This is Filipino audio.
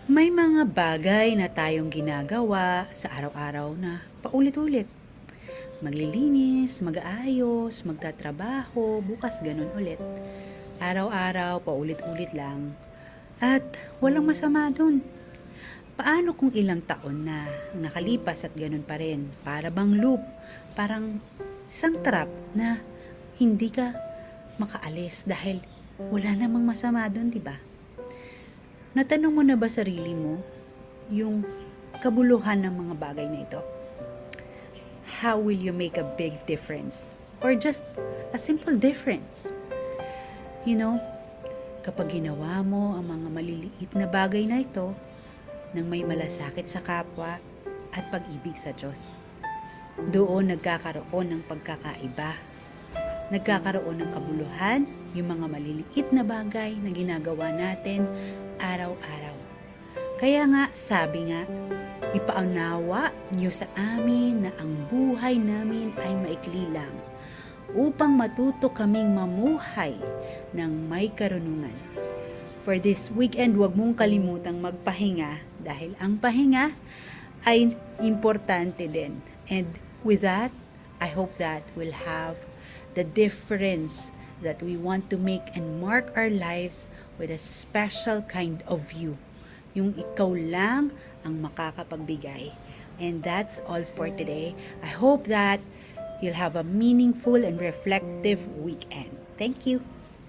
May mga bagay na tayong ginagawa sa araw-araw na paulit-ulit. Maglilinis, mag-aayos, magtatrabaho, bukas ganun ulit. Araw-araw, paulit-ulit lang. At walang masama dun. Paano kung ilang taon na nakalipas at ganun pa rin? Para bang loop, parang isang trap na hindi ka makaalis dahil wala namang masama dun, di ba? Natanong mo na ba sarili mo yung kabuluhan ng mga bagay na ito? How will you make a big difference? Or just a simple difference? You know, kapag ginawa mo ang mga maliliit na bagay na ito nang may malasakit sa kapwa at pag-ibig sa Diyos, doon nagkakaroon ng pagkakaiba. Nagkakaroon ng kabuluhan yung mga maliliit na bagay na ginagawa natin araw-araw. Kaya nga, sabi nga, ipaunawa niyo sa amin na ang buhay namin ay maikli lang upang matuto kaming mamuhay ng may karunungan. For this weekend, huwag mong kalimutang magpahinga dahil ang pahinga ay importante din. And with that, I hope that we'll have the difference that we want to make and mark our lives with a special kind of you. Yung ikaw lang ang makakapagbigay. And that's all for today. I hope that you'll have a meaningful and reflective weekend. Thank you.